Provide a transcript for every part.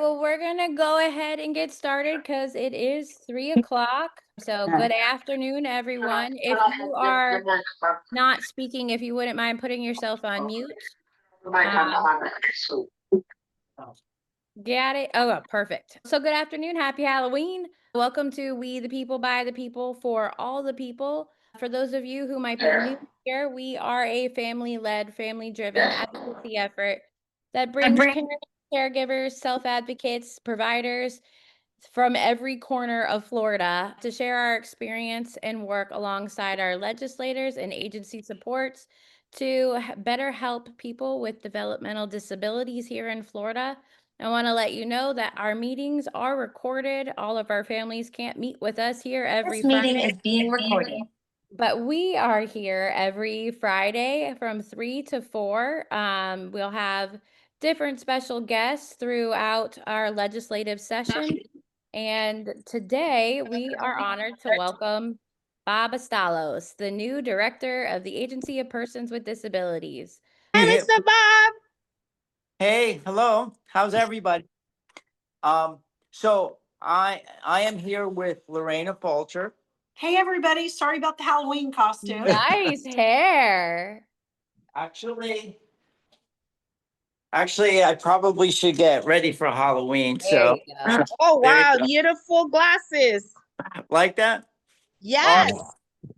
Well, we're gonna go ahead and get started because it is 3 o'clock. So good afternoon, everyone. If you are not speaking, if you wouldn't mind putting yourself on mute. Um, Got it. Oh, perfect. So good afternoon. Happy Halloween. Welcome to We the People by the People for all the people. For those of you who might be new here, we are a family-led, family-driven advocacy effort that brings parents, caregivers, self-advocates, providers from every corner of Florida to share our experience and work alongside our legislators and agency supports to better help people with developmental disabilities here in Florida. I want to let you know that our meetings are recorded. All of our families can't meet with us here every This meeting Friday, is being recorded. but we are here every Friday from 3 to 4. We'll have different special guests throughout our legislative session. And today we are honored to welcome Bob Asztalos, the new director of the Agency of Persons with Disabilities. Hi, Mr. Bob. Hey, hello. How's everybody? So I am here with Lorena Fulcher. Hey, everybody. Sorry about the Halloween costume. Nice hair. Actually, I probably should get ready for Halloween. There So, you go. there Oh, you wow. go. Beautiful glasses. Like that? Yes. Awesome.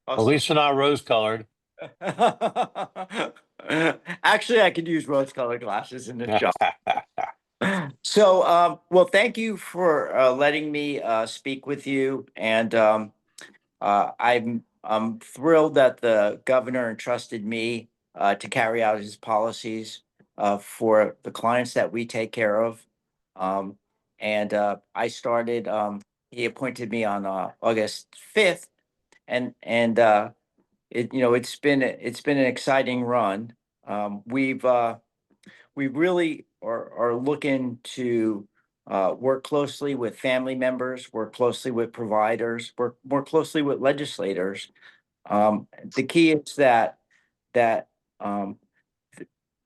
At least they're not rose colored. Actually, I could use rose-colored glasses in this job. So, well, thank you for letting me speak with you, and I'm thrilled that the governor entrusted me to carry out his policies for the clients that we take care of. Um, and I started. He appointed me on August 5th, and it's been an exciting run. We really are looking to work closely with family members, work closely with providers, work more closely with legislators. The key is that um,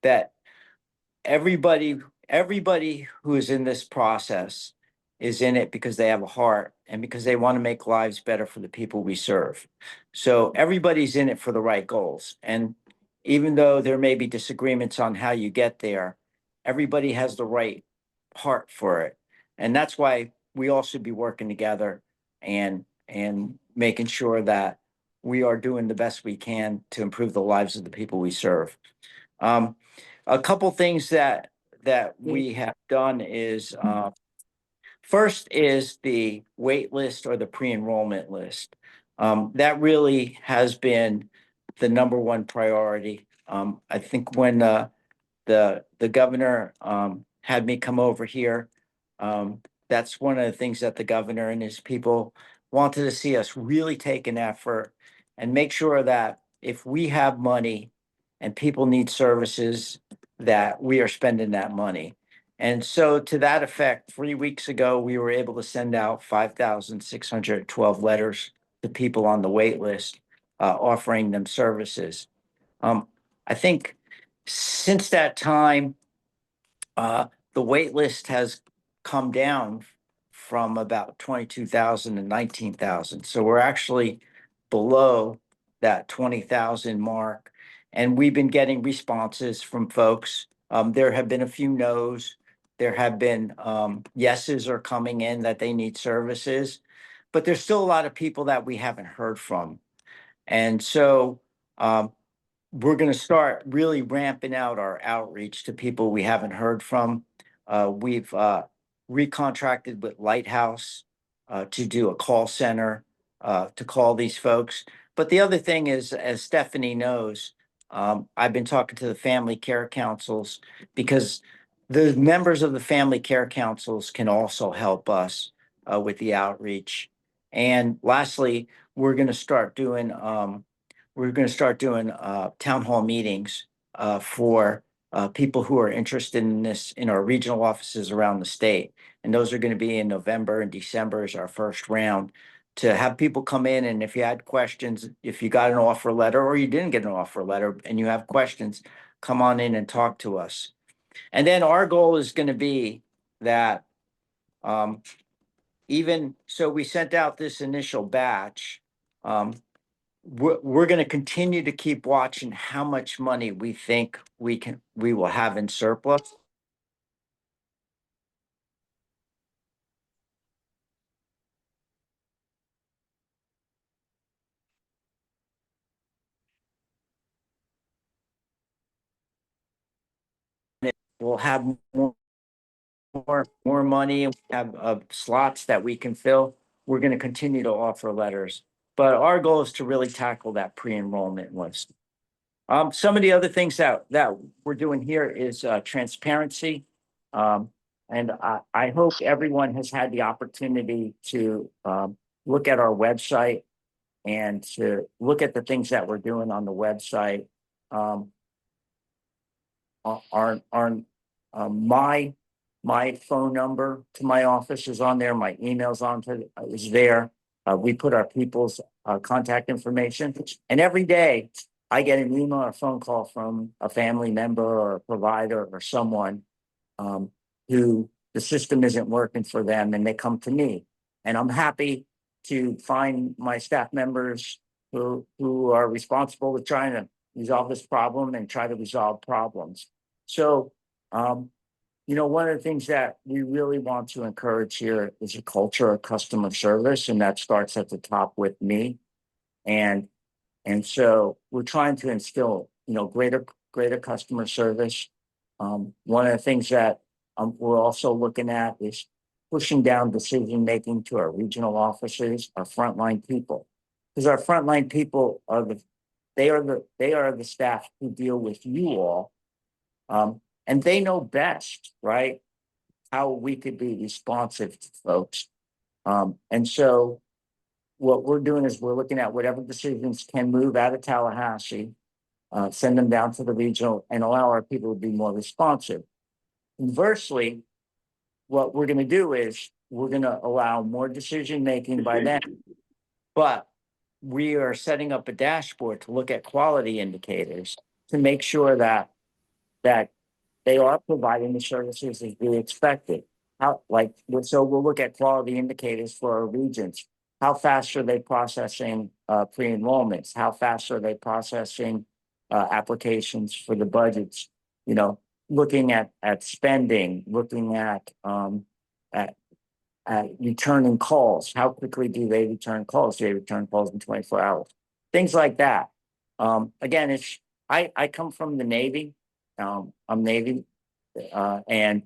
that everybody who is in this process is in it because they have a heart and because they want to make lives better for the people we serve. So everybody's in it for the right goals. And even though there may be disagreements on how you get there, everybody has the right heart for it. And that's why we all should be working together and making sure that we are doing the best we can to improve the lives of the people we serve. Um, a couple things that we have done is first is the wait list or the pre-enrollment list. That really has been the number one priority. I think when the governor had me come over here, that's one of the things that the governor and his people wanted to see us really take an effort and make sure that if we have money and people need services, that we are spending that money. And so to that effect, 3 weeks ago, we were able to send out 5,612 letters to people on the wait list, offering them services. I think since that time, the wait list has come down from about 22,000 to 19,000. So we're actually below that 20,000 mark. And we've been getting responses from folks. There have been a few no's. There have been yeses are coming in that they need services, but there's still a lot of people that we haven't heard from. And so we're going to start really ramping out our outreach to people we haven't heard from. We've recontracted with Lighthouse to do a call center to call these folks. But the other thing is, as Stephanie knows, I've been talking to the family care councils because the members of the family care councils can also help us with the outreach. And lastly, we're going to start doing town hall meetings for people who are interested in this in our regional offices around the state. And those are going to be in November and December is our first round to have people come in. And if you had questions, if you got an offer letter or you didn't get an offer letter and you have questions, come on in and talk to us. And then our goal is going to be that Even so, we sent out this initial batch. We're going to continue to keep watching how much money we think we will have in surplus. We'll have more money, and have slots that we can fill. We're going to continue to offer letters, but our goal is to really tackle that pre-enrollment list. Some of the other things that we're doing here is transparency. And I hope everyone has had the opportunity to look at our website and to look at the things that we're doing on the website. My phone number to my office is on there. My email's is there. We put our people's contact information, and every day I get an email or a phone call from a family member or a provider or someone who the system isn't working for them, and they come to me, and I'm happy to find my staff members who are responsible with trying to resolve this problem and try to resolve problems. So, one of the things that we really want to encourage here is a culture of customer service, and that starts at the top with me. And so we're trying to instill, greater customer service. One of the things that we're also looking at is pushing down decision making to our regional officers, our frontline people, because our frontline people are the staff who deal with you all. And they know best, right, how we could be responsive to folks. And so what we're doing is we're looking at whatever decisions can move out of Tallahassee, send them down to the regional, and allow our people to be more responsive. Conversely, what we're going to do is we're going to allow more decision making by them, but we are setting up a dashboard to look at quality indicators to make sure that they are providing the services as we expected. So we'll look at quality indicators for our regions. How fast are they processing pre-enrollments? How fast are they processing applications for the budgets? Looking at spending, looking at returning calls. How quickly do they return calls? Do they return calls in 24 hours? Things like that. Again, I come from the Navy. I'm Navy, and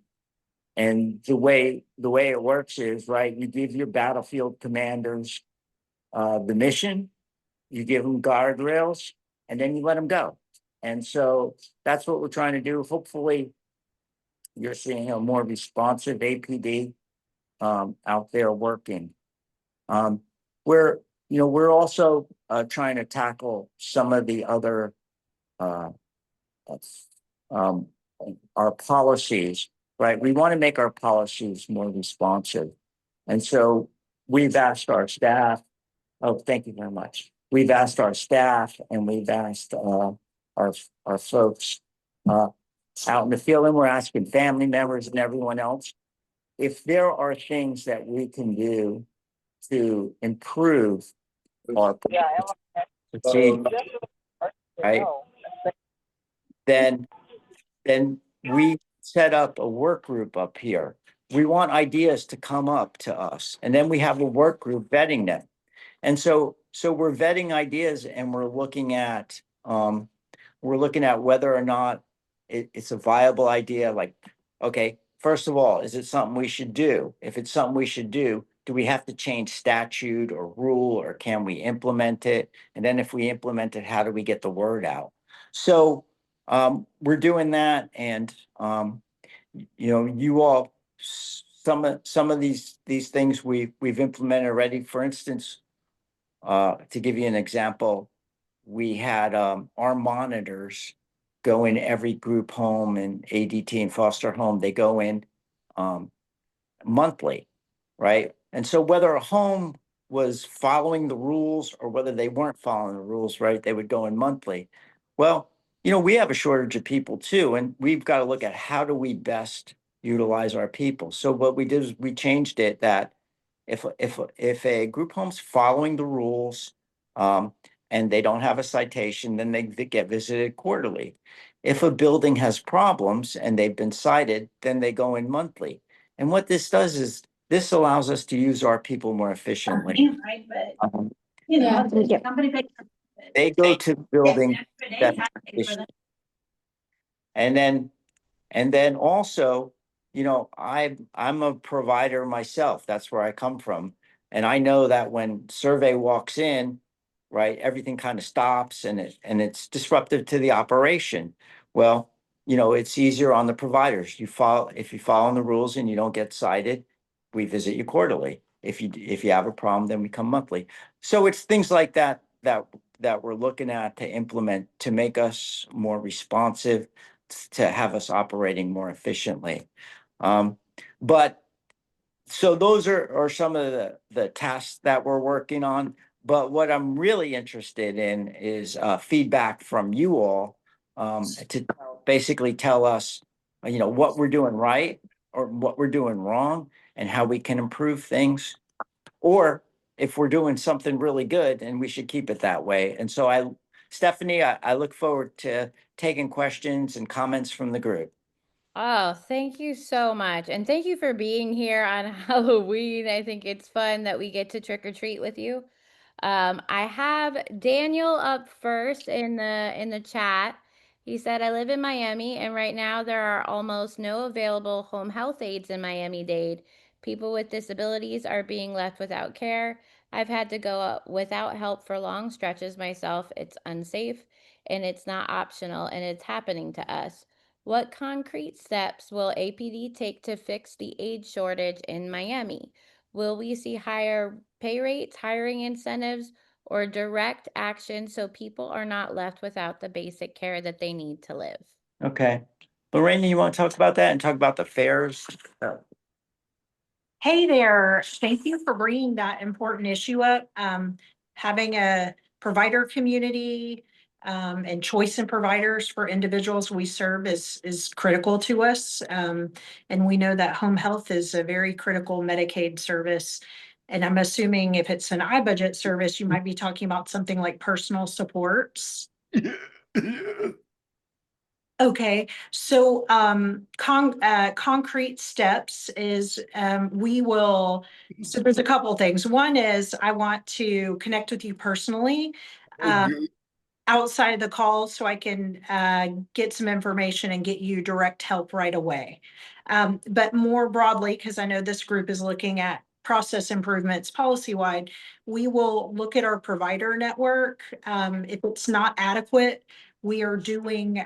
the way it works is, right, you give your battlefield commanders the mission, you give them guardrails, and then you let them go. And so that's what we're trying to do. Hopefully you're seeing a more responsive APD out there working. We're also trying to tackle some of the other our policies, right? We want to make our policies more responsive. And so we've asked our staff, thank you very much. We've asked our staff and we've asked our folks out in the field, and we're asking family members and everyone else if there are things that we can do to improve our procedure, right? Then we set up a work group up here. We want ideas to come up to us, and then we have a work group vetting them. And so we're vetting ideas, and we're looking at whether or not it's a viable idea. Like, okay, first of all, is it something we should do? If it's something we should do we have to change statute or rule, or can we implement it? And then if we implement it, how do we get the word out? So we're doing that, and you all, some of these things we've implemented already. For instance, to give you an example, we had our monitors go in every group home and ADT and foster home. They go in monthly, right? And so whether a home was following the rules or whether they weren't following the rules, right, they would go in monthly. Well, we have a shortage of people too, and we've got to look at how do we best utilize our people. So what we did is we changed it that if a group home's following the rules, and they don't have a citation, then they get visited quarterly. If a building has problems and they've been cited, then they go in monthly. And what this does is this allows us to use our people more efficiently. Right, but, Um, you Yeah. know, the company pays for it. They go to the building They that have to pay for them. and then also, I'm a provider myself. That's where I come from. And I know that when survey walks in, right, everything kind of stops and it's disruptive to the operation. Well, it's easier on the providers. If you follow the rules and you don't get cited, we visit you quarterly. If you have a problem, then we come monthly. So it's things like that we're looking at to implement to make us more responsive, to have us operating more efficiently. But so those are some of the tasks that we're working on. But what I'm really interested in is feedback from you all, to basically tell us, what we're doing right or what we're doing wrong and how we can improve things. Or if we're doing something really good and we should keep it that way. And so Stephanie, I look forward to taking questions and comments from the group. Oh, thank you so much. And thank you for being here on Halloween. I think it's fun that we get to trick or treat with you. I have Daniel up first in the chat. He said, I live in Miami, and right now there are almost no available home health aides in Miami-Dade. People with disabilities are being left without care. I've had to go up without help for long stretches myself. It's unsafe and it's not optional, and it's happening to us. What concrete steps will APD take to fix the aide shortage in Miami? Will we see higher pay rates, hiring incentives, or direct action so people are not left without the basic care that they need to live? Okay. Lorena, you want to talk about that and talk about the fares? Hey there, thank you for bringing that important issue up. Having a provider community, and choice in providers for individuals we serve is critical to us. And we know that home health is a very critical Medicaid service. And I'm assuming if it's an iBudget service, you might be talking about something like personal supports. Okay, so concrete steps is so there's a couple of things. One is I want to connect with you personally outside of the call so I can get some information and get you direct help right away. But more broadly, because I know this group is looking at process improvements policy-wide, we will look at our provider network. If it's not adequate, we are doing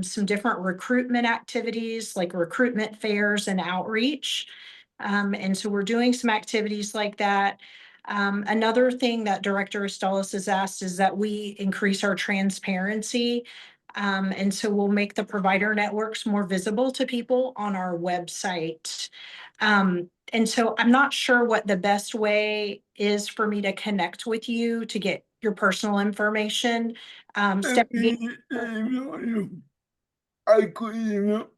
some different recruitment activities like recruitment fairs and outreach. And so we're doing some activities like that. Another thing that Director Asztalos has asked is that we increase our transparency. And so we'll make the provider networks more visible to people on our website. And so I'm not sure what the best way is for me to connect with you to get your personal information. Stephanie, I could email.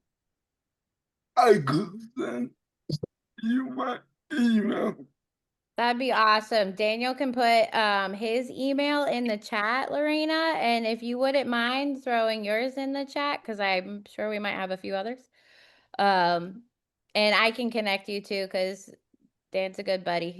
I could send you my email. That'd be awesome. Daniel can put his email in the chat, Lorena, and if you wouldn't mind throwing yours in the chat, because I'm sure we might have a few others. And I can connect you too, because Dan's a good buddy.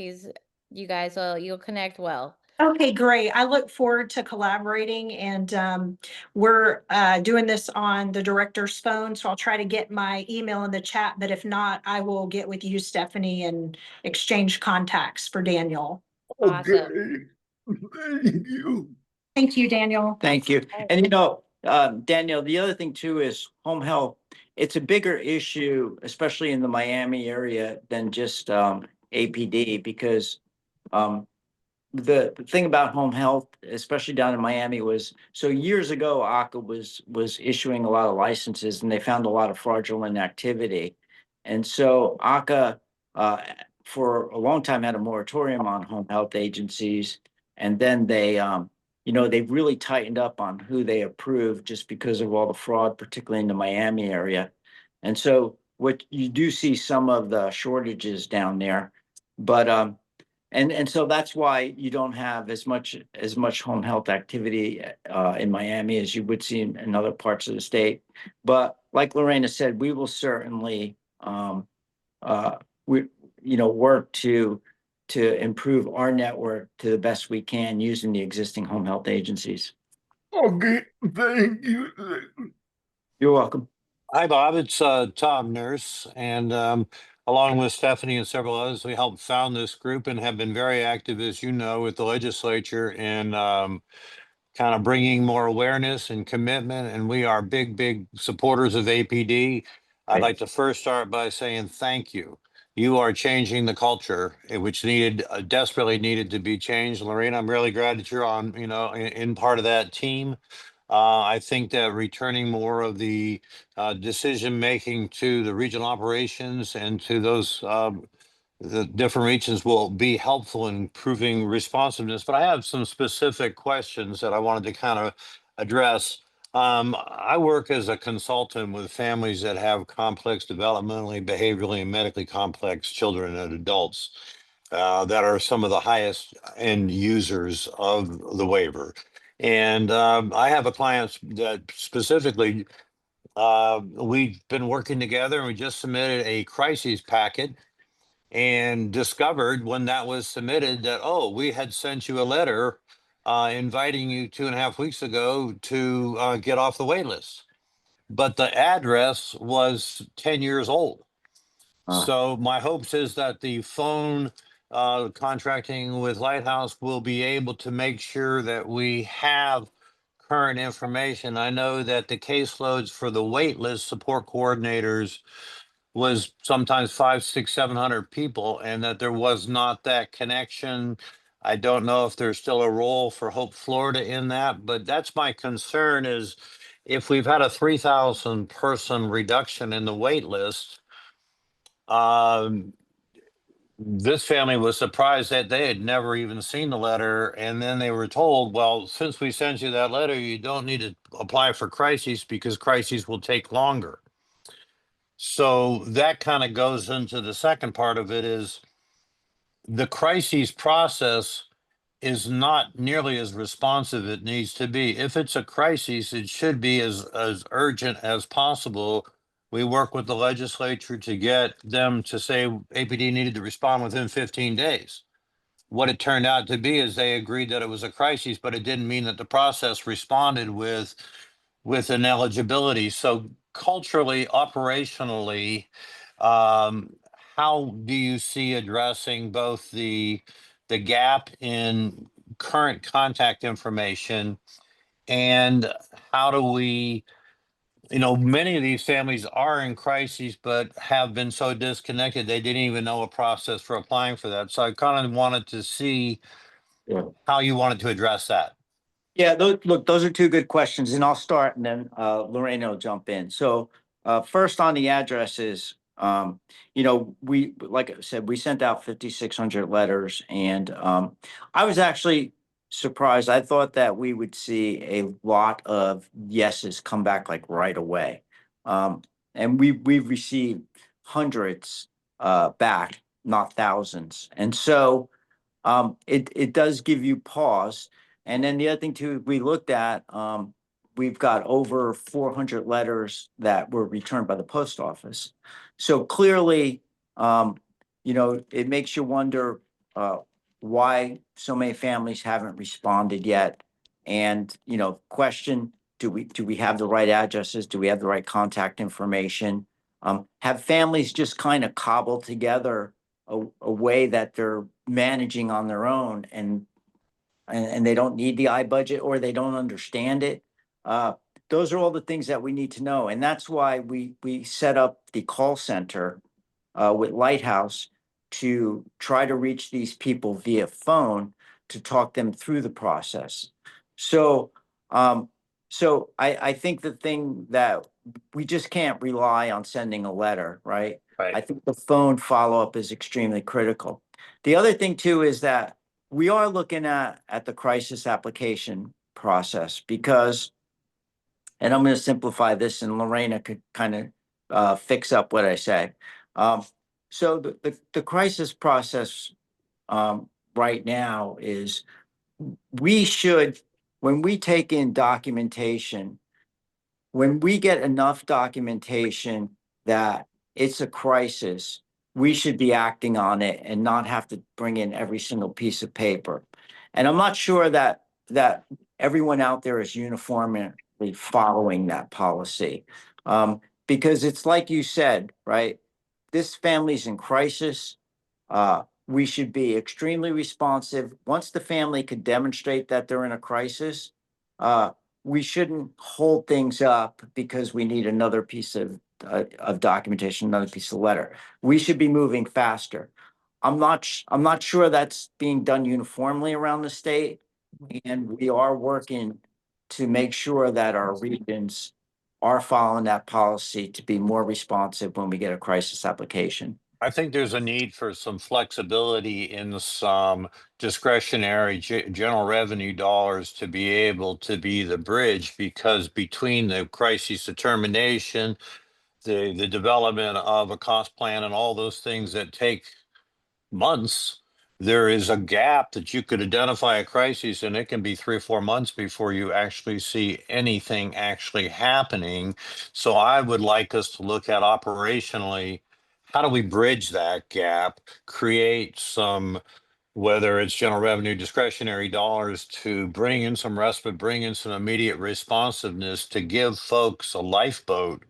You'll connect well. okay, great. I look forward to collaborating, and we're doing this on the director's phone, so I'll try to get my email in the chat, but if not, I will get with you, Stephanie, and exchange contacts for Daniel. Awesome. Okay. Thank you. Thank you, Daniel. Thank you. And Daniel, the other thing too is home health. It's a bigger issue, especially in the Miami area, than just APD, because the thing about home health, especially down in Miami, was so years ago, ACA was issuing a lot of licenses and they found a lot of fraudulent activity. And so ACA, for a long time, had a moratorium on home health agencies. And then they've really tightened up on who they approve just because of all the fraud, particularly in the Miami area. And so what you do see some of the shortages down there, but and so that's why you don't have as much home health activity in Miami as you would see in other parts of the state. But like Lorena said, we will certainly we work to improve our network to the best we can using the existing home health agencies. Okay, thank you. You're welcome. Hi, Bob. It's Tom Nurse, and along with Stephanie and several others, we helped found this group and have been very active, as you know, with the legislature in kind of bringing more awareness and commitment. And we are big supporters of APD. I'd Right. like to first start by saying thank you. You are changing the culture, which desperately needed to be changed. Lorena, I'm really glad that you're on, in part of that team. I think that returning more of the decision making to the regional operations and to those the different regions will be helpful in improving responsiveness. But I have some specific questions that I wanted to kind of address. I work as a consultant with families that have complex developmentally, behaviorally, and medically complex children and adults that are some of the highest end users of the waiver. And I have a client that specifically we've been working together, and we just submitted a crises packet and discovered when that was submitted that, oh, we had sent you a letter inviting you 2.5 weeks ago to get off the wait list. But the address was 10 years old. So my hopes is that the phone contracting with Lighthouse will be able to make sure that we have current information. I know that the caseloads for the wait list support coordinators was sometimes 500, 600, 700 people, and that there was not that connection. I don't know if there's still a role for Hope Florida in that, but that's my concern is if we've had a 3,000 person reduction in the wait list, this family was surprised that they had never even seen the letter. And then they were told, well, since we sent you that letter, you don't need to apply for crises because crises will take longer. So that kind of goes into the second part of it is the crises process is not nearly as responsive it needs to be. If it's a crisis, it should be as urgent as possible. We work with the legislature to get them to say APD needed to respond within 15 days. What it turned out to be is they agreed that it was a crisis, but it didn't mean that the process responded with an eligibility. So culturally, operationally, how do you see addressing both the gap in current contact information and how do we, many of these families are in crises but have been so disconnected they didn't even know a process for applying for that. So I kind of wanted to see how you wanted to address that. Yeah, those are two good questions, and I'll start, and then Lorena will jump in. So first on the addresses, we, like I said, we sent out 5,600 letters, and I was actually surprised. I thought that we would see a lot of yeses come back like right away, and we've received hundreds back, not thousands, and so it does give you pause. And then the other thing too, we looked at, we've got over 400 letters that were returned by the post office. So clearly, it makes you wonder why so many families haven't responded yet. And, question, do we have the right addresses? Do we have the right contact information? Have families just kind of cobbled together a way that they're managing on their own and they don't need the budget or they don't understand it. Those are all the things that we need to know. And that's why we set up the call center with Lighthouse to try to reach these people via phone to talk them through the process. So I think the thing that we just can't rely on sending a letter, right? Right. I think the phone follow-up is extremely critical. The other thing too is that we are looking at the crisis application process because, and I'm going to simplify this and Lorena could kind of fix up what I say. So the crisis process right now is we should, when we take in documentation, when we get enough documentation that it's a crisis, we should be acting on it and not have to bring in every single piece of paper. And I'm not sure that everyone out there is uniformly following that policy. Because it's like you said, right? This family's in crisis. We should be extremely responsive. Once the family could demonstrate that they're in a crisis, we shouldn't hold things up because we need another piece of documentation, another piece of letter. We should be moving faster. I'm not sure that's being done uniformly around the state, and we are working to make sure that our regions are following that policy to be more responsive when we get a crisis application. I think there's a need for some flexibility in some discretionary general revenue dollars to be able to be the bridge, because between the crisis determination, the development of a cost plan and all those things that take months, there is a gap that you could identify a crisis and it can be 3 or 4 months before you actually see anything actually happening. So I would like us to look at operationally, how do we bridge that gap, create some, whether it's general revenue discretionary dollars to bring in some respite, bring in some immediate responsiveness to give folks a lifeboat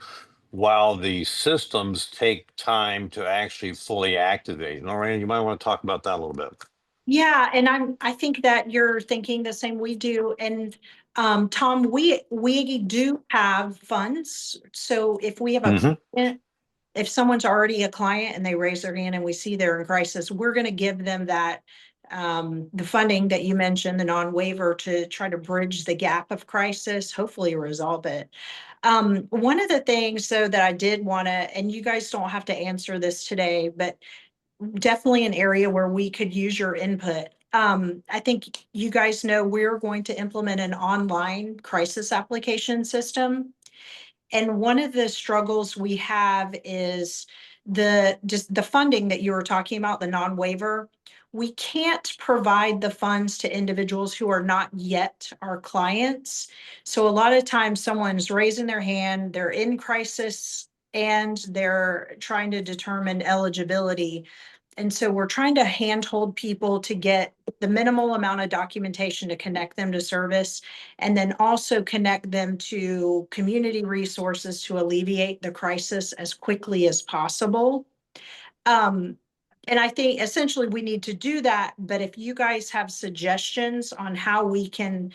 while the systems take time to actually fully activate. Lorena, you might want to talk about that a little bit. Yeah, and I think that you're thinking the same we do. And Tom, we do have funds. So if we have a client, if someone's already a client and they raise their hand and we see they're in crisis, we're going to give them that the funding that you mentioned, the non-waiver, to try to bridge the gap of crisis, hopefully resolve it. One of the things though that I did want to, and you guys don't have to answer this today, but definitely an area where we could use your input. I think you guys know we're going to implement an online crisis application system. And one of the struggles we have is just the funding that you were talking about, the non-waiver. We can't provide the funds to individuals who are not yet our clients. So a lot of times someone's raising their hand, they're in crisis, and they're trying to determine eligibility. And so we're trying to handhold people to get the minimal amount of documentation to connect them to service, and then also connect them to community resources to alleviate the crisis as quickly as possible. And I think essentially we need to do that. But if you guys have suggestions on how we can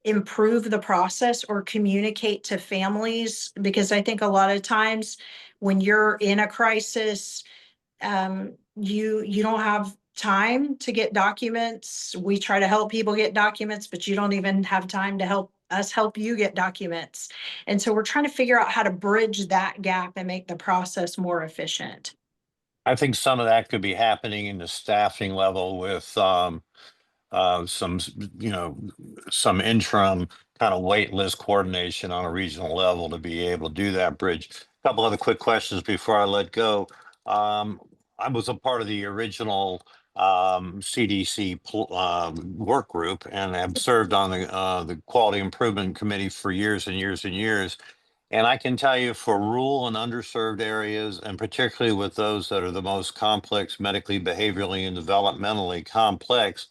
improve the process or communicate to families, because I think a lot of times when you're in a crisis, you don't have time to get documents. We try to help people get documents, but you don't even have time to help us help you get documents. And so we're trying to figure out how to bridge that gap and make the process more efficient. I think some of that could be happening in the staffing level with some, some interim kind of wait list coordination on a regional level to be able to do that bridge. A couple other quick questions before I let go. I was a part of the original CDC work group and have served on the Quality Improvement Committee for years and years and years. And I can tell you, for rural and underserved areas, and particularly with those that are the most complex, medically, behaviorally, and developmentally complex,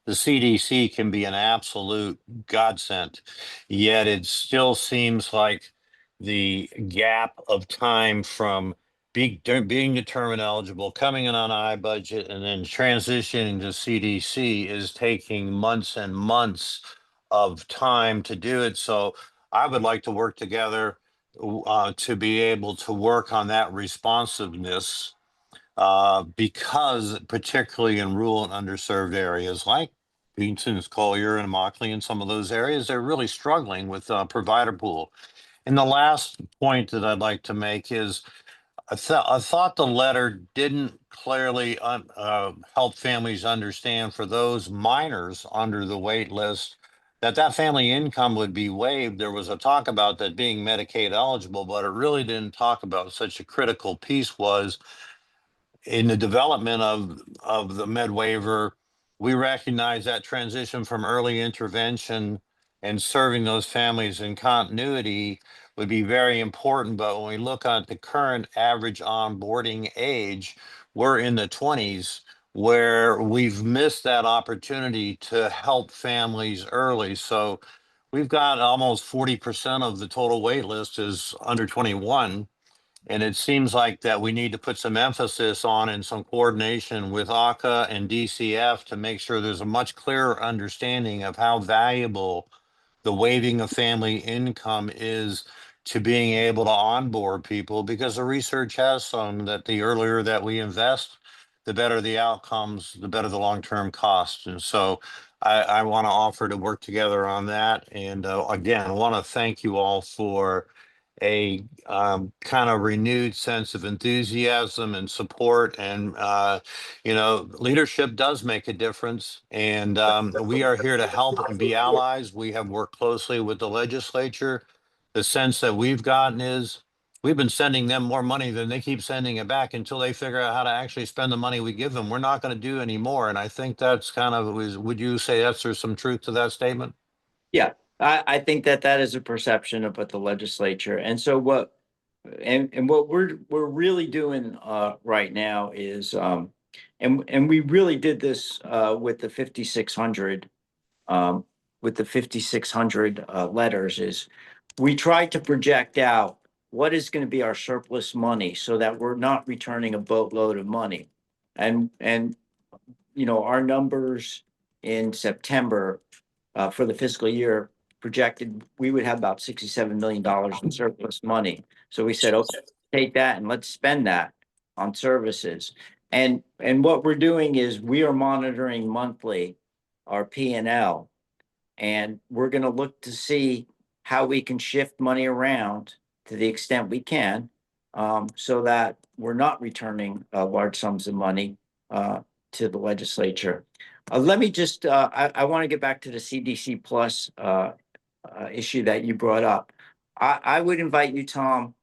the CDC can be an absolute godsend. Yet it still seems like the gap of time from being determined eligible, coming in on I budget, and then transitioning to CDC is taking months and months of time to do it. So I would like to work together to be able to work on that responsiveness, because particularly in rural and underserved areas like Beanson's, Collier, and Immokalee, and some of those areas, they're really struggling with provider pool. And the last point that I'd like to make is I thought the letter didn't clearly help families understand, for those minors under the wait list, that family income would be waived. There was a talk about that being Medicaid eligible, but it really didn't talk about such a critical piece was in the development of the med waiver. We recognize that transition from early intervention and serving those families in continuity would be very important. But when we look at the current average onboarding age, we're in the 20s, where we've missed that opportunity to help families early. So we've got almost 40% of the total wait list is under 21. And it seems like that we need to put some emphasis on and some coordination with ACA and DCF to make sure there's a much clearer understanding of how valuable the waiving of family income is to being able to onboard people, because the research has shown that the earlier that we invest, the better the outcomes, the better the long-term cost. And so I want to offer to work together on that. And again, I want to thank you all for a kind of renewed sense of enthusiasm and support. And, leadership does make a difference. And we are here to help and be allies. We have worked closely with the legislature. The sense that we've gotten is we've been sending them more money than they keep sending it back until they figure out how to actually spend the money we give them. We're not going to do any more. And I think that's kind of, would you say there's some truth to that statement? Yeah, I think that is a perception of what the legislature, and so what, and what we're really doing right now is, and we really did this with the 5,600, with the 5,600 letters, is we tried to project out what is going to be our surplus money so that we're not returning a boatload of money, and our numbers in September for the fiscal year projected we would have about $67 million in surplus money. So we said, okay, take that and let's spend that on services. And what we're doing is we are monitoring monthly our P&L, and we're going to look to see how we can shift money around to the extent we can, so that we're not returning large sums of money to the legislature. Let me just, I want to get back to the CDC Plus issue that you brought up. I would invite you, Tom,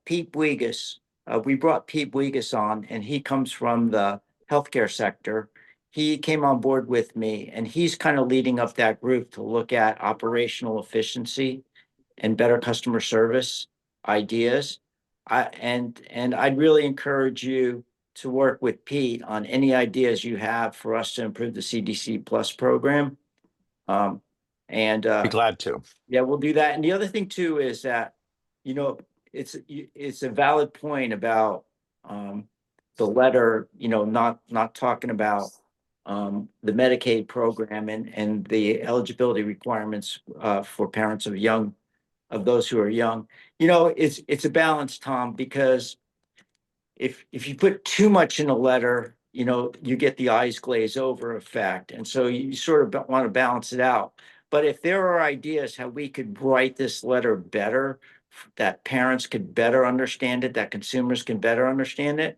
Pete Bouygues. We brought Pete Bouygues on, and he comes from the healthcare sector. He came on board with me, and he's kind of leading up that group to look at operational efficiency and better customer service ideas. And I'd really encourage you to work with Pete on any ideas you have for us to improve the CDC Plus program. Be glad to. Yeah, we'll do that. And the other thing too is that, it's a valid point about the letter, not talking about the Medicaid program and the eligibility requirements for parents of those who are young. It's a balance, Tom, because if you put too much in a letter, you get the eyes glaze over effect. And so you sort of want to balance it out. But if there are ideas how we could write this letter better, that parents could better understand it, that consumers can better understand it,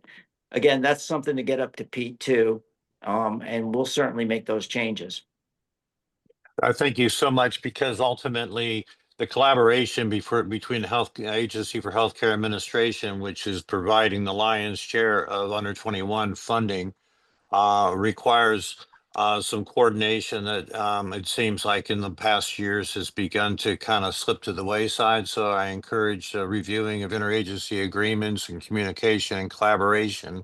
again, that's something to get up to Pete too. And we'll certainly make those changes. I thank you so much, because ultimately the collaboration between the Health Agency for Healthcare Administration, which is providing the lion's share of under 21 funding, requires some coordination that it seems like in the past years has begun to kind of slip to the wayside. So I encourage reviewing of interagency agreements and communication and collaboration,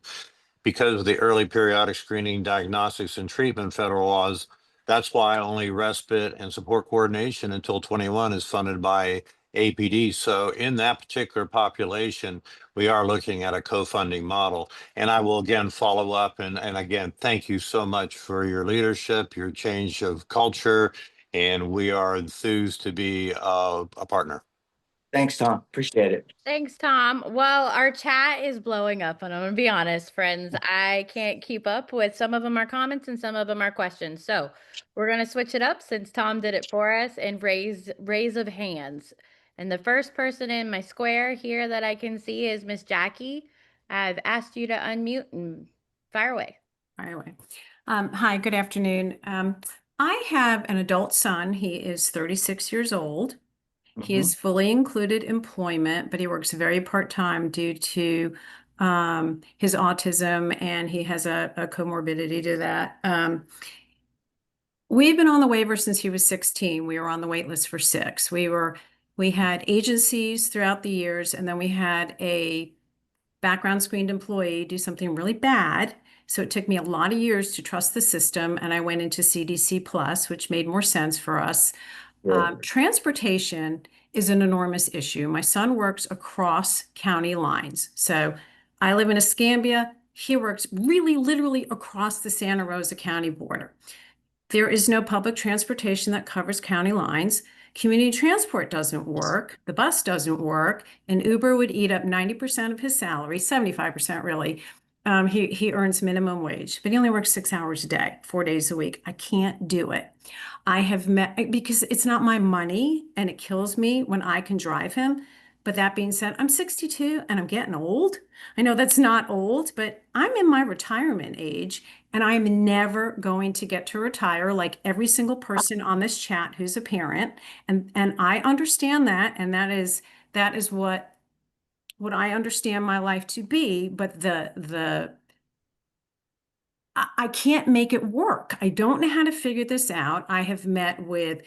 because of the early periodic screening, diagnostics, and treatment federal laws. That's why only respite and support coordination until 21 is funded by APD. So in that particular population, we are looking at a co-funding model. And I will again follow up. And again, thank you so much for your leadership, your change of culture. And we are enthused to be a partner. Thanks, Tom. Appreciate it. Thanks, Tom. Well, our chat is blowing up, and I'm gonna be honest, friends, I can't keep up with some of them are comments and some of them are questions. So we're gonna switch it up since Tom did it for us and raise of hands. And the first person in my square here that I can see is Miss Jackie. I've asked you to unmute and fire away. Fire away. Hi, good afternoon. I have an adult son. He is 36 years old. He is fully included employment, but he works very part-time due to his autism, and he has a comorbidity to that. We've been on the waiver since he was 16. We were on the wait list for 6. We had agencies throughout the years, and then we had a background screened employee do something really bad. So it took me a lot of years to trust the system, and I went into CDC Plus, which made more sense for us. Transportation is an enormous issue. My son works across county lines. So I live in Escambia. He works really literally across the Santa Rosa County border. There is no public transportation that covers county lines. Community transport doesn't work. The bus doesn't work. And Uber would eat up 90% of his salary, 75% really. He earns minimum wage, but he only works 6 hours a day, 4 days a week. I can't do it. I have met, because it's not my money and it kills me when I can drive him. But that being said, I'm 62 and I'm getting old. I know that's not old, but I'm in my retirement age and I'm never going to get to retire like every single person on this chat who's a parent. And I understand that. And that is what I understand my life to be. But I can't make it work. I don't know how to figure this out. I have met with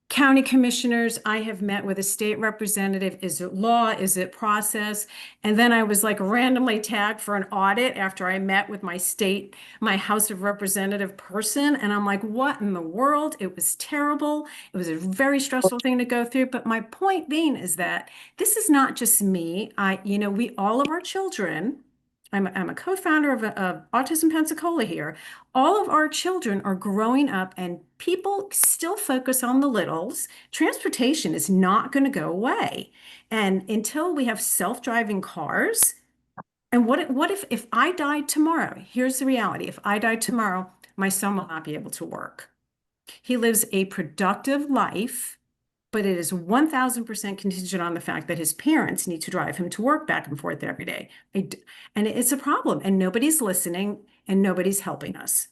county commissioners. I have met with a state representative. Is it law? Is it process? And then I was like randomly tagged for an audit after I met with my House of Representative person. And I'm like, what in the world? It was terrible. It was a very stressful thing to go through. But my point being is that this is not just me. All of our children, I'm a co-founder of Autism Pensacola here. All of our children are growing up and people still focus on the littles. Transportation is not going to go away. And until we have self-driving cars, and what if I died tomorrow? Here's the reality. If I died tomorrow, my son will not be able to work. He lives a productive life, but it is 1000% contingent on the fact that his parents need to drive him to work back and forth every day. And it's a problem, and nobody's listening and nobody's helping us.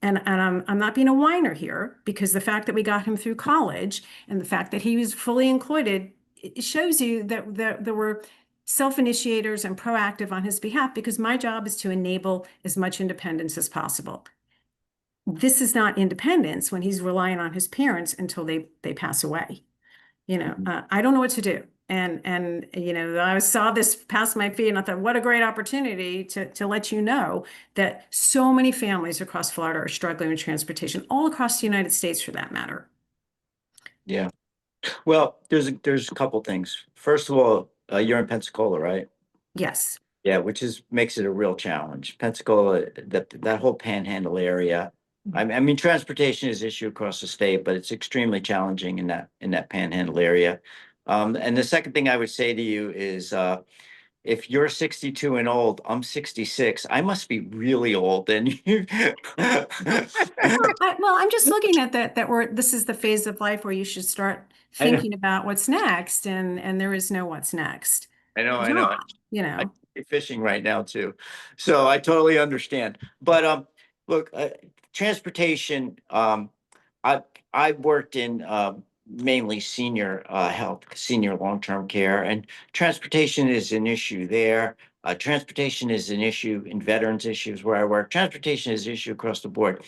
And I'm not being a whiner here, because the fact that we got him through college and the fact that he was fully included, it shows you that there were self-initiators and proactive on his behalf, because my job is to enable as much independence as possible. This is not independence when he's relying on his parents until they pass away. I don't know what to do. And I saw this pass my feed and I thought, what a great opportunity to let you know that so many families across Florida are struggling with transportation, all across the United States for that matter. Yeah. Well, there's a couple things. First of all, you're in Pensacola, right? Yes. Yeah, which makes it a real challenge. Pensacola, that whole panhandle area. I mean, transportation is an issue across the state, but it's extremely challenging in that panhandle area. And the second thing I would say to you is, if you're 62 and old, I'm 66. I must be really old, and you. Well, I'm just looking at that this is the phase of life where you should start thinking about what's next, and there is no what's next. I know. I'm fishing right now too, so I totally understand. But look, transportation. I worked in mainly senior health, senior long-term care, and transportation is an issue there. Transportation is an issue in veterans issues where I work. Transportation is an issue across the board.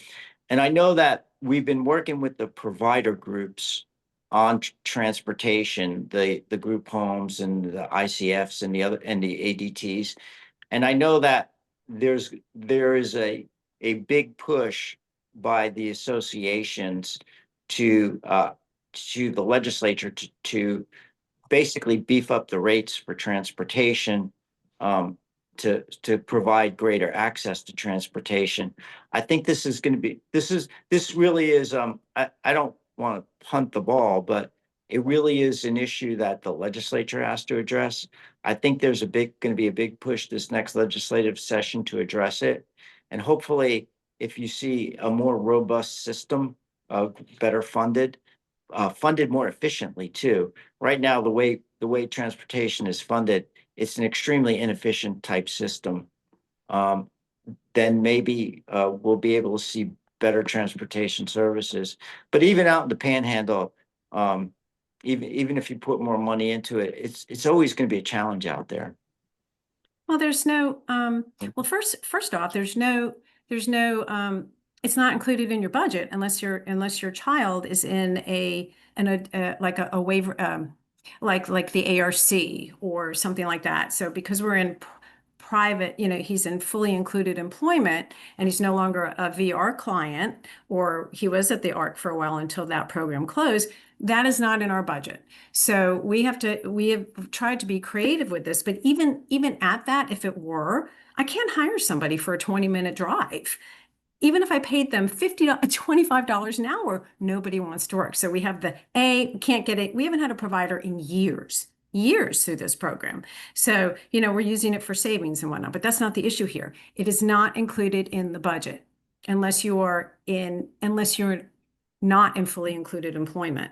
And I know that we've been working with the provider groups on transportation, the group homes and the ICFs and the ADTs. And I know that there is a big push by the associations to the legislature to basically beef up the rates for transportation, to provide greater access to transportation. I think this is going to be this really is I don't want to punt the ball, but it really is an issue that the legislature has to address. I think there's going to be a big push this next legislative session to address it. And hopefully, if you see a more robust system, better funded more efficiently too. Right now, the way transportation is funded, it's an extremely inefficient type system. Then maybe we'll be able to see better transportation services. But even out in the Panhandle, even if you put more money into it, it's always going to be a challenge out there. Well, there's no, well, first off, there's no, it's not included in your budget unless your child is in like a waiver, like the ARC or something like that. So because we're in private, he's in fully included employment and he's no longer a VR client, or he was at the ARC for a while until that program closed, that is not in our budget. So we have tried to be creative with this, but even at that, if it were, I can't hire somebody for a 20-minute drive. Even if I paid them $25 an hour, nobody wants to work. So we have can't get it. We haven't had a provider in years through this program. So, we're using it for savings and whatnot, but that's not the issue here. It is not included in the budget unless you're not in fully included employment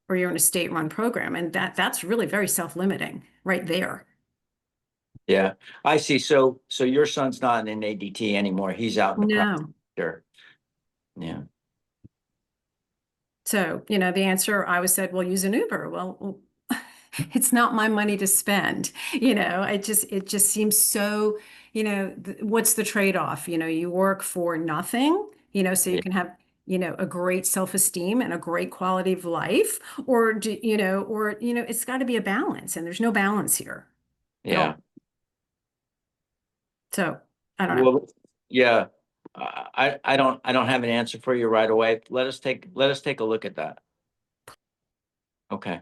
or you're in a state-run program. And that's really very self-limiting right there. Yeah, I see. So your son's not in ADT anymore. He's out in the private sector. Yeah. So, the answer I was said, well, use an Uber. Well, it's not my money to spend. It just seems so, what's the trade-off? You work for nothing, so you can have, a great self-esteem and a great quality of life, or it's got to be a balance, and there's no balance here. Yeah. So I don't know. Well, yeah, I don't have an answer for you right away. Let us take a look at that. Okay.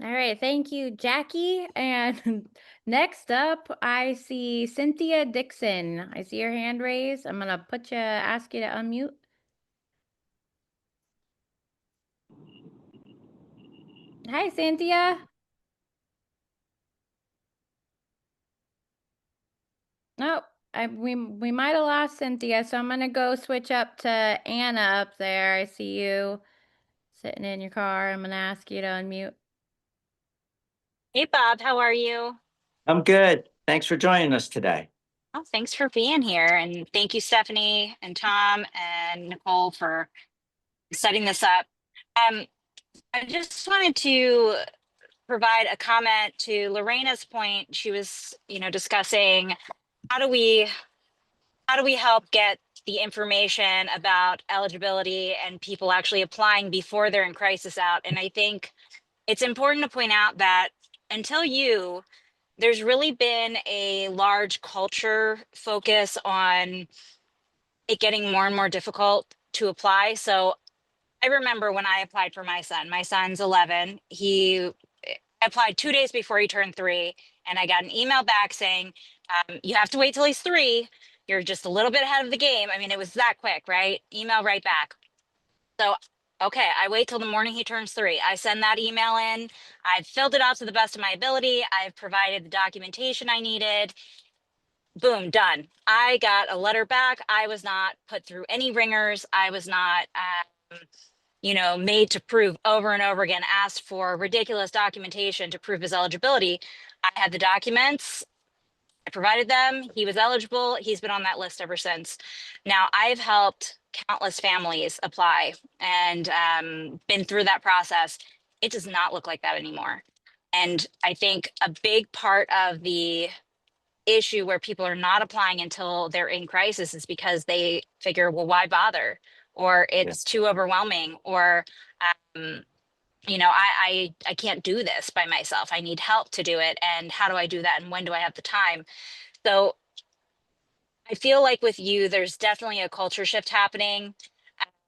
All right, thank you, Jackie. And next up, I see Cynthia Dixon. I see your hand raised. I'm gonna ask you to unmute. Hi, Cynthia. Nope, we might have lost Cynthia, so I'm gonna go switch up to Anna up there. I see you sitting in your car. I'm gonna ask you to unmute. Hey, Bob, how are you? I'm good. Thanks for joining us today. Oh, thanks for being here. And thank you, Stephanie and Tom and Nicole for setting this up. I just wanted to provide a comment to Lorena's point. She was, discussing how do we help get the information about eligibility and people actually applying before they're in crisis out. And I think it's important to point out that there's really been a large culture focus on it getting more and more difficult to apply. So I remember when I applied for my son's 11, he applied 2 days before he turned 3. And I got an email back saying, you have to wait till he's 3. You're just a little bit ahead of the game. I mean, it was that quick, right? Email right back. So, okay, I wait till the morning he turns 3. I send that email in. I've filled it out to the best of my ability. I've provided the documentation I needed. Boom, done. I got a letter back. I was not put through any ringers. I was not, made to prove over and over again, asked for ridiculous documentation to prove his eligibility. I had the documents. I provided them. He was eligible. He's been on that list ever since. Now, I've helped countless families apply and been through that process. It does not look like that anymore. And I think a big part of the issue where people are not applying until they're in crisis is because they figure, well, why bother? Or it's too overwhelming, or I can't do this by myself. I need help to do it. And how do I do that? And when do I have the time? So I feel like with you, there's definitely a culture shift happening.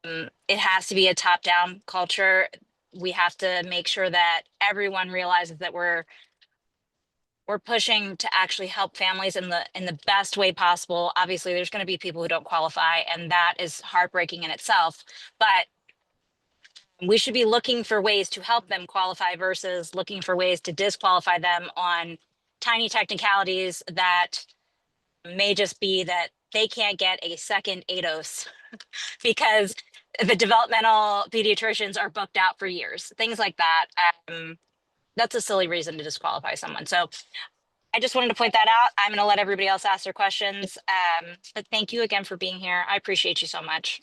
It has to be a top-down culture. We have to make sure that everyone realizes that we're pushing to actually help families in the best way possible. Obviously, there's going to be people who don't qualify, and that is heartbreaking in itself. But we should be looking for ways to help them qualify versus looking for ways to disqualify them on tiny technicalities that may just be that they can't get a second ADOS because the developmental pediatricians are booked out for years, things like that. That's a silly reason to disqualify someone. So I just wanted to point that out. I'm going to let everybody else ask their questions. But thank you again for being here. I appreciate you so much.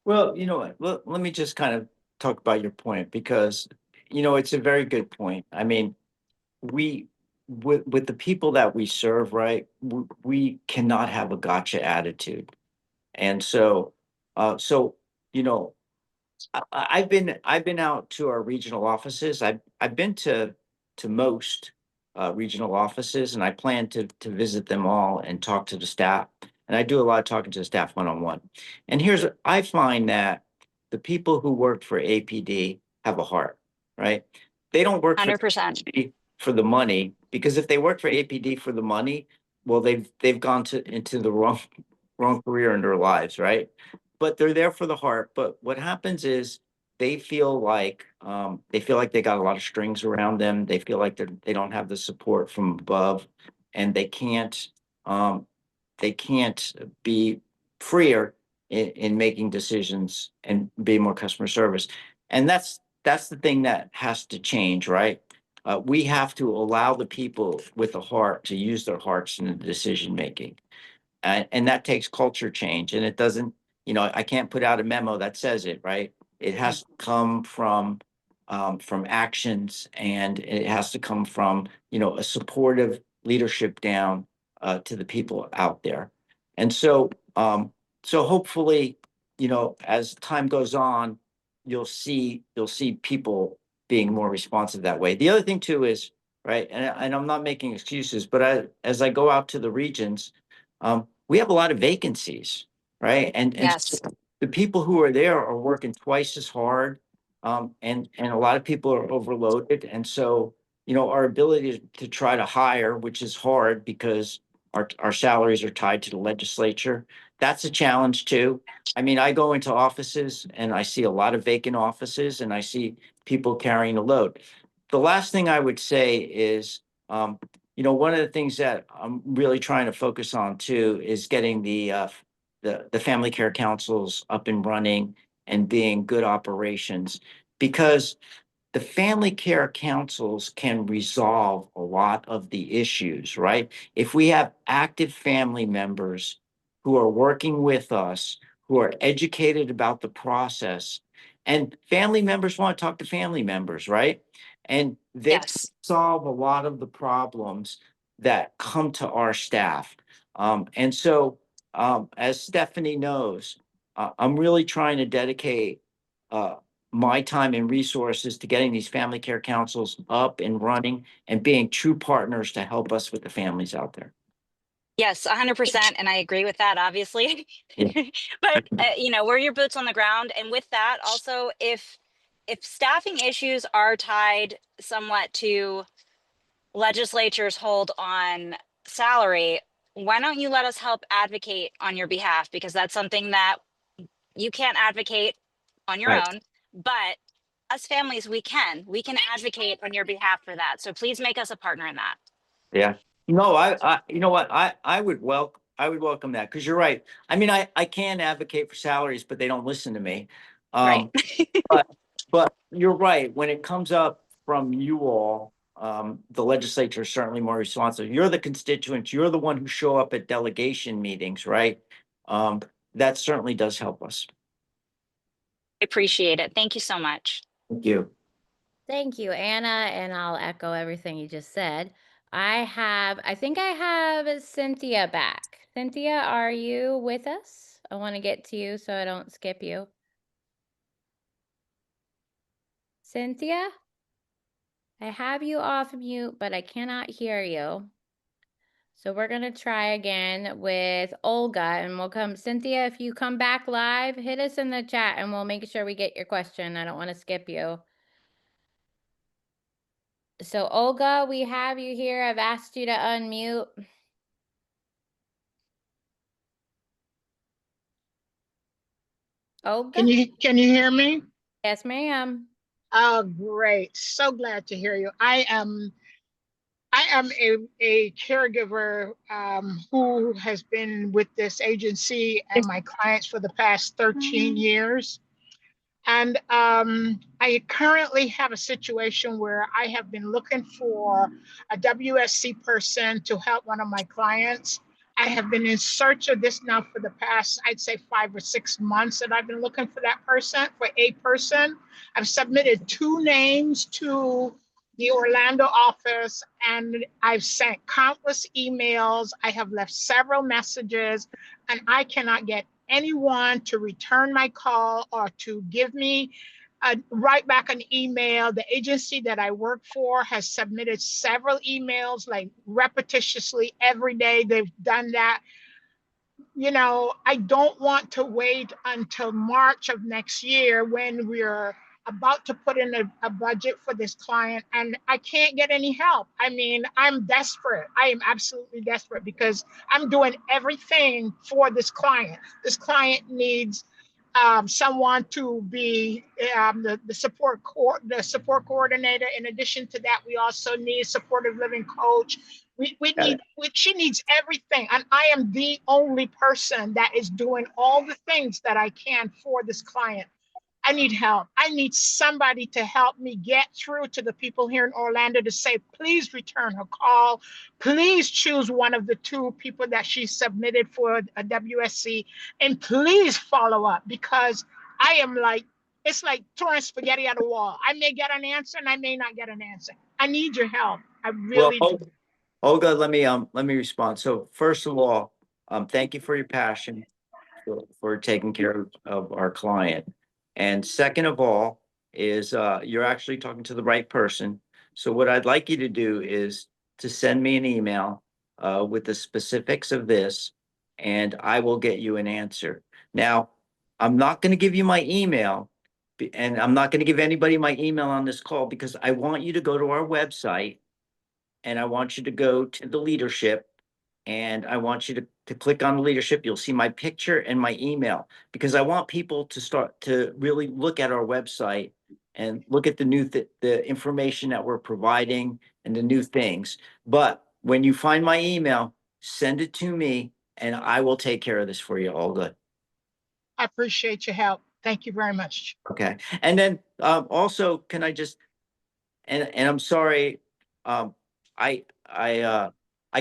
Well, you know what, let me just kind of talk about your point, because, you know, it's a very good point. I mean, we, with the people that we serve, right, we cannot have a gotcha attitude. And so, you know, I've been out to our regional offices. I've been to most regional offices, and I plan to visit them all and talk to the staff. And I do a lot of talking to the staff one-on-one. And I find that the people who work for APD have a heart, right? They don't work for 100%. APD for the money, because if they work for APD for the money, well, they've gone into the wrong career in their lives, right? But they're there for the heart. But what happens is they feel like they got a lot of strings around them. They feel like they don't have the support from above, and um, they can't be freer in making decisions and be more customer service. And that's the thing that has to change, right? We have to allow the people with a heart to use their hearts in the decision making. And that takes culture change. And it doesn't, you know, I can't put out a memo that says it, right? It has to come from actions, and it has to come from, you know, a supportive leadership down to the people out there. And so hopefully, you know, as time goes on, you'll see people being more responsive that way. The other thing too is, right, and I'm not making excuses, but as I go out to the regions, we have a lot of vacancies, right? And so Yes. the people who are there are working twice as hard, and a lot of people are overloaded. And so, you know, our ability to try to hire, which is hard because our salaries are tied to the legislature, that's a challenge too. I mean, I go into offices and I see a lot of vacant offices, and I see people carrying a load. The last thing I would say is, you know, one of the things that I'm really trying to focus on too is getting the family care councils up and running and being good operations, because the family care councils can resolve a lot of the issues, right? If we have active family members who are working with us, who are educated about the process, and family members want to talk to family members, right? And they Yes. solve a lot of the problems that come to our staff. And so, as Stephanie knows, I'm really trying to dedicate uh, my time and resources to getting these family care councils up and running and being true partners to help us with the families out there. Yes, 100%. And I agree with that, obviously. Yeah. But, you know, we're your boots on the ground. And with that, also, if staffing issues are tied somewhat to legislatures hold on salary, why don't you let us help advocate on your behalf? Because that's something that you can't advocate on your Right. own, but us families, we can advocate on your behalf for that. So please make us a partner in that. Yeah. No, you know what? I would welcome that, because you're right. I mean, I can advocate for salaries, but they don't listen to me. Right. But you're right. When it comes up from you all, the legislature is certainly more responsive. You're the constituents. You're the one who show up at delegation meetings, right? That certainly does help us. I appreciate it. Thank you so much. Thank you. Thank you, Anna, and I'll echo everything you just said. I think I have Cynthia back. Cynthia, are you with us? I want to get to you so I don't skip you. Cynthia? I have you off mute, but I cannot hear you. So we're going to try again with Olga, and we'll come. Cynthia, if you come back live, hit us in the chat and we'll make sure we get your question. I don't want to skip you. So Olga, we have you here. I've asked you to unmute. Olga? Can you hear me? Yes, ma'am. Oh, great. So glad to hear you. I am a caregiver who has been with this agency and my clients for the past 13 years. And I currently have a situation where I have been looking for a WSC person to help one of my clients. I have been in search of this now for the past, I'd say 5 or 6 months that I've been looking for that person, for a person. I've submitted 2 names to the Orlando office, and I've sent countless emails. I have left several messages, and I cannot get anyone to return my call or to give me write back an email. The agency that I work for has submitted several emails, like repetitiously every day. They've done that. You know, I don't want to wait until March of next year when we're about to put in a budget for this client and I can't get any help. I mean, I'm desperate. I am absolutely desperate because I'm doing everything for this client. This client needs someone to be the support coordinator. In addition to that, we also need a supportive living coach. She needs everything. And I am the only person that is doing all the things that I can for this client. I need help. I need somebody to help me get through to the people here in Orlando to say, please return her call. Please choose one of the 2 people that she submitted for a WSC, and please follow up, because I am like, it's like throwing spaghetti at a wall. I may get an answer and I may not get an answer. I need your help. I really do. Olga, let me respond. So first of all, thank you for your passion for taking care of our client. And second of all is you're actually talking to the right person. So what I'd like you to do is to send me an email with the specifics of this, and I will get you an answer. Now, I'm not going to give you my email, and I'm not going to give anybody my email on this call, because I want you to go to our website, and I want you to go to the leadership, and I want you to click on the leadership. You'll see my picture and my email, because I want people to start to really look at our website and look at the information that we're providing and the new things. But when you find my email, send it to me and I will take care of this for you, Olga. I appreciate your help. Thank you very much. Okay. And then also, can I just, and I'm sorry, I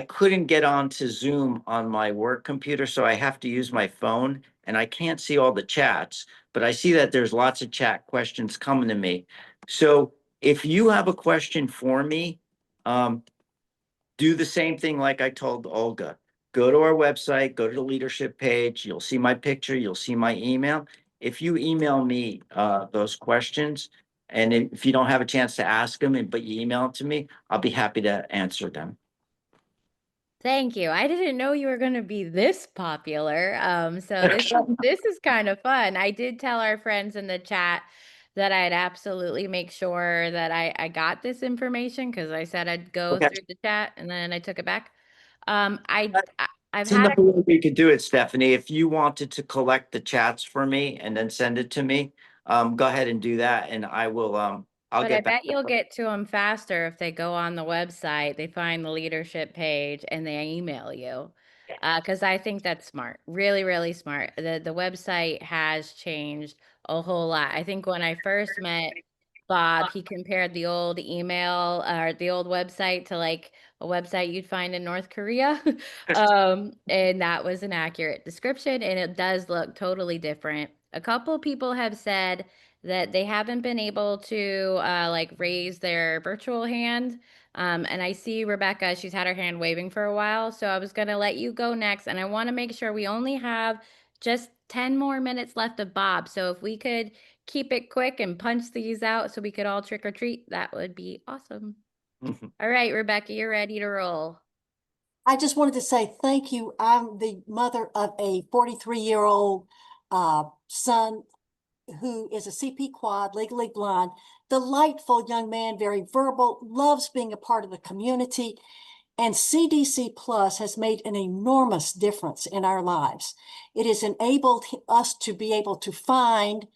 couldn't get onto Zoom on my work computer, so I have to use my phone, and I can't see all the chats, but I see that there's lots of chat questions coming to me. So if you have a question for me, do the same thing like I told Olga. Go to our website, go to the leadership page. You'll see my picture, you'll see my email. If you email me those questions, and if you don't have a chance to ask them, but you email it to me, I'll be happy to answer them. Thank you. I didn't know you were going to be this popular. So this is kind of fun. I did tell our friends in the chat that I'd absolutely make sure that I got this information, because I said I'd go Okay. through the chat and then I took it back. I've It's had another way we could do it, Stephanie. If you wanted to collect the chats for me and then send it to me, go ahead and do that, and I will. I'll But I get back. bet you'll get to them faster if they go on the website, they find the leadership page, and they email you. Because I think that's smart, really, really smart. The website has changed a whole lot. I think when I first met Bob, he compared the old email or the old website to like a website you'd find in North Korea. And that was an accurate description, and it does look totally different. A couple people have said that they haven't been able to like raise their virtual hand. And I see Rebecca, she's had her hand waving for a while. So I was going to let you go next. And I want to make sure we only have just 10 more minutes left of Bob. So if we could keep it quick and punch these out so we could all trick or treat, that would be awesome. All right, Rebecca, you're ready to roll. I just wanted to say thank you. I'm the mother of a 43-year-old son who is a CP quad, legally blind, delightful young man, very verbal, loves being a part of the community. And CDC Plus has made an enormous difference in our lives. It has enabled us to be able to find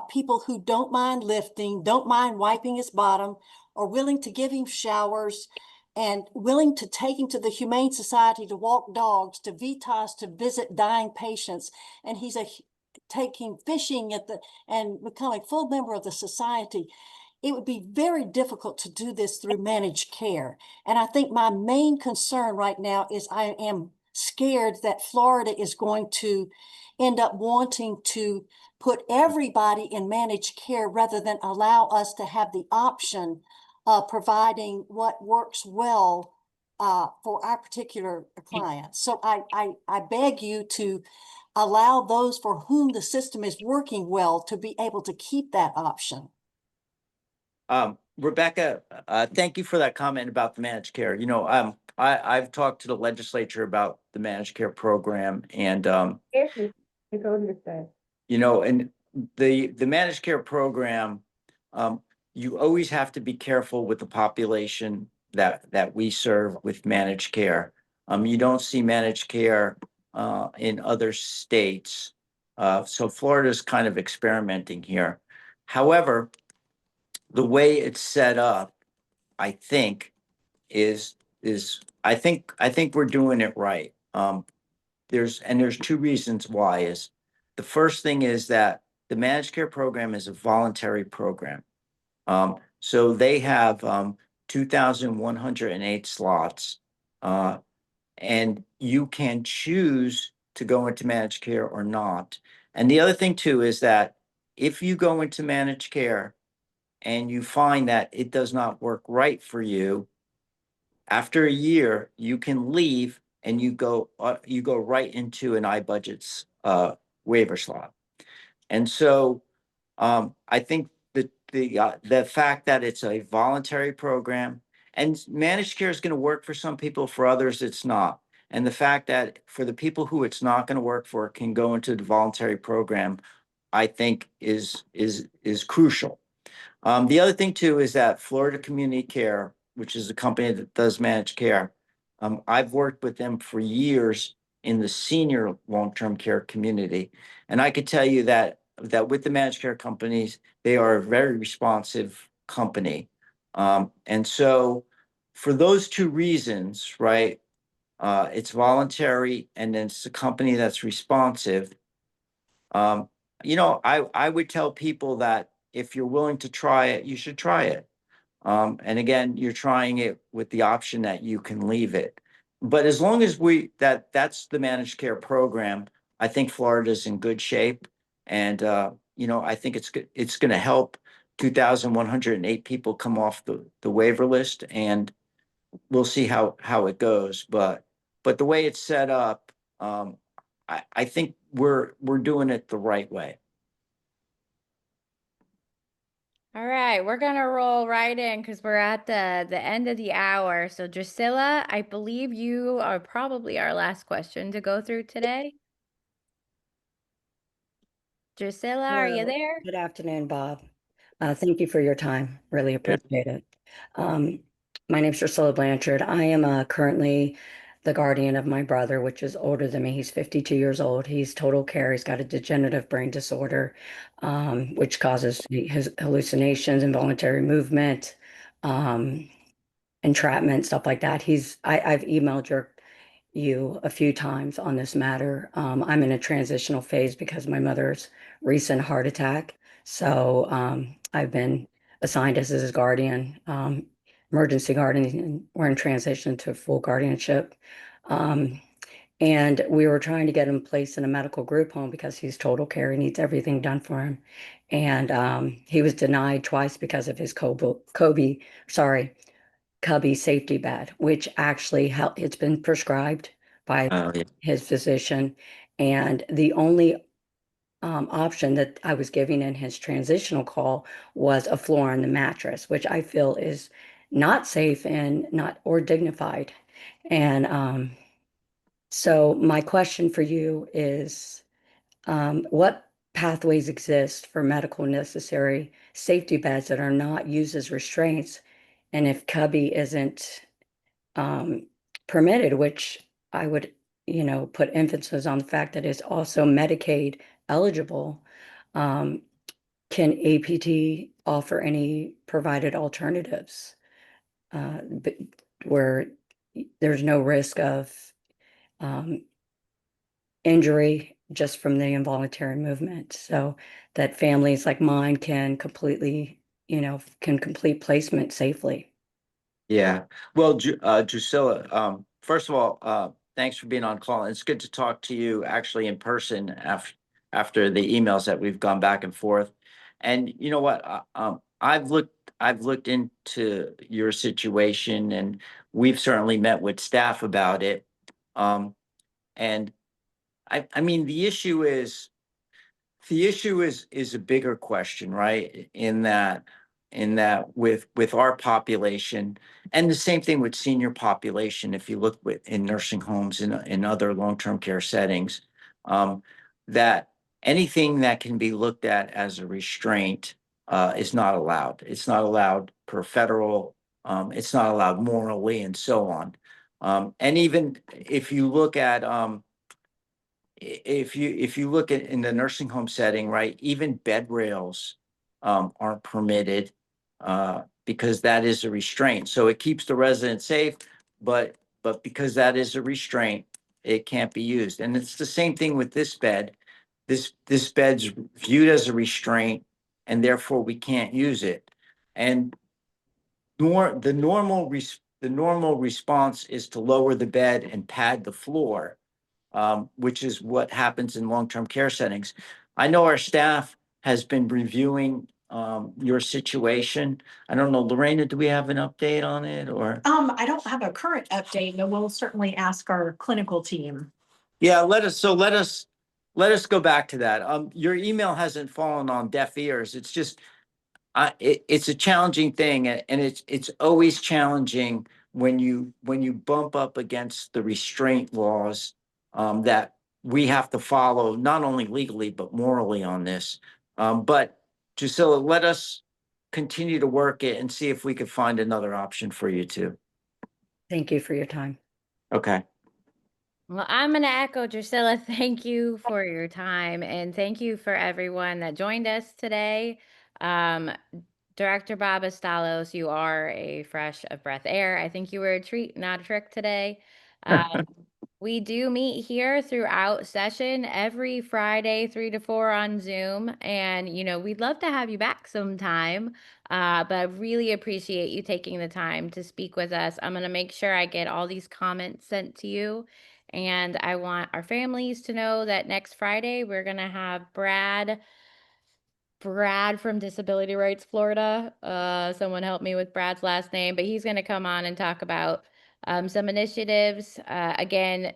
people who don't mind lifting, don't mind wiping his bottom, are willing to give him showers, and willing to take him to the Humane Society to walk dogs, to VITAS, to visit dying patients. And he's a taking fishing and becoming a full member of the society, it would be very difficult to do this through managed care. And I think my main concern right now is I am scared that Florida is going to end up wanting to put everybody in managed care rather than allow us to have the option of providing what works well for our particular clients. So I beg you to allow those for whom the system is working well to be able to keep that option. Rebecca, thank you for that comment about the managed care. You know, I've talked to the legislature about the managed care program, and you know, and the managed care program, you always have to be careful with the population that we serve with managed care. You don't see managed care in other states, so Florida's kind of experimenting here. However, the way it's set up, I think, is I think we're doing it right. There's two reasons why. Is the first thing is that the managed care program is a voluntary program. So they have 2,108 slots, and you can choose to go into managed care or not. And the other thing too is that if you go into managed care and you find that it does not work right for you, after a year, you can leave and you go right into an iBudget's waiver slot. And so I think that the fact that it's a voluntary program and managed care is going to work for some people, for others it's not. And the fact that for the people who it's not going to work for can go into the voluntary program, I think is crucial. The other thing too is that Florida Community Care, which is a company that does managed care, I've worked with them for years in the senior long-term care community, and I could tell you that with the managed care companies, they are a very responsive company, and so for those two reasons, right? It's voluntary, and then it's a company that's responsive. You know, I would tell people that if you're willing to try it, you should try it. And again, you're trying it with the option that you can leave it. But as long as that's the managed care program, I think Florida's in good shape. And you know, I think it's going to help 2,108 people come off the waiver list, and we'll see how it goes. But the way it's set up, I think we're doing it the right way. All right, we're gonna roll right in because we're at the end of the hour. So Drusilla, I believe you are probably our last question to go through today. Drusilla, are you Hello. there? Good afternoon, Bob. Thank you for your time. Really appreciate it. My name's Priscilla Blanchard. I am currently the guardian of my brother, which is older than me. He's 52 years old. He's total care. He's got a degenerative brain disorder, which causes his hallucinations, involuntary movement, entrapment, stuff like that. I've emailed you a few times on this matter. I'm in a transitional phase because of my mother's recent heart attack. So I've been assigned as his guardian, emergency guardian, and we're in transition to full guardianship. And we were trying to get him placed in a medical group home because he's total care. He needs everything done for him. And he was denied twice because of his Cubby safety bed, which actually it's been prescribed by Yeah. his physician. And the only option that I was giving in his transitional call was a floor on the mattress, which I feel is not safe and not or dignified. And so my question for you is, what pathways exist for medical necessary safety beds that are not used as restraints? And if Cubby isn't permitted, which I would, put emphasis on the fact that it's also Medicaid eligible, can APT offer any provided alternatives where there's no risk of injury just from the involuntary movement, so that families like mine can completely, can complete placement safely. Yeah. Well, Drusilla, first of all, thanks for being on call. It's good to talk to you actually in person after the emails that we've gone back and forth. And you know what? I've looked into your situation, and we've certainly met with staff about it. And I mean, the issue is a bigger question, right? In that with our population, and the same thing with senior population, if you look in nursing homes and in other long-term care settings, that anything that can be looked at as a restraint is not allowed. It's not allowed per federal, it's not allowed morally, and so on. And even if you look at if you look at in the nursing home setting, right, even bed rails aren't permitted because that is a restraint. So it keeps the resident safe, but because that is a restraint, it can't be used. And it's the same thing with this bed. This bed's viewed as a restraint, and therefore we can't use it. And the normal response is to lower the bed and pad the floor, which is what happens in long-term care settings. I know our staff has been reviewing your situation. I don't know, Lorena, do we have an update on it, or? I don't have a current update, but we'll certainly ask our clinical team. Yeah, let us go back to that. Your email hasn't fallen on deaf ears. It's just it's a challenging thing, and it's always challenging when you bump up against the restraint laws that we have to follow, not only legally but morally on this. But Drusilla, let us continue to work it and see if we could find another option for you too. Thank you for your time. Okay. Well, I'm going to echo Drusilla. Thank you for your time, and thank you for everyone that joined us today. Director Bob Asztalos, you are a fresh of breath air. I think you were a treat, not a trick today. We do meet here throughout session every Friday, 3 to 4 on Zoom. And, we'd love to have you back sometime. But I really appreciate you taking the time to speak with us. I'm going to make sure I get all these comments sent to you. And I want our families to know that next Friday, we're going to have Brad from Disability Rights Florida. Someone help me with Brad's last name, but he's going to come on and talk about some initiatives. Again,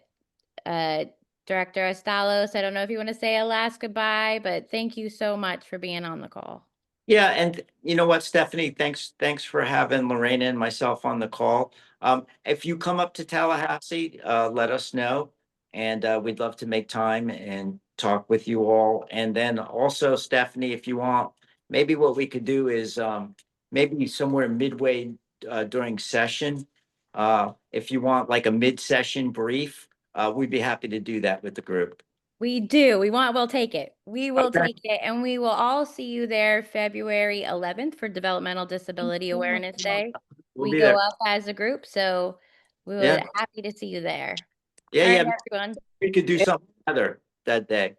Director Asztalos, I don't know if you want to say a last goodbye, but thank you so much for being on the call. Yeah, and you know what, Stephanie, thanks for having Lorena and myself on the call. If you come up to Tallahassee, let us know, and we'd love to make time and talk with you all. And then also, Stephanie, if you want, maybe what we could do is maybe somewhere midway during session, if you want like a mid-session brief, we'd be happy to do that with the group. We do. We'll take it. We will take it. And we will all see you there February 11th for Developmental Disability Awareness Day. We'll We be go there. up as a group, so we were Yeah. happy to see you there. Yeah, All right, yeah. everyone. We could do something together that day.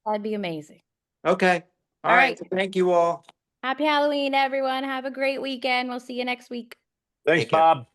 That'd be amazing. Okay. All right. Thank you all. Happy Halloween, everyone. Have a great weekend. We'll see you next week. Thanks, Take care. Bob.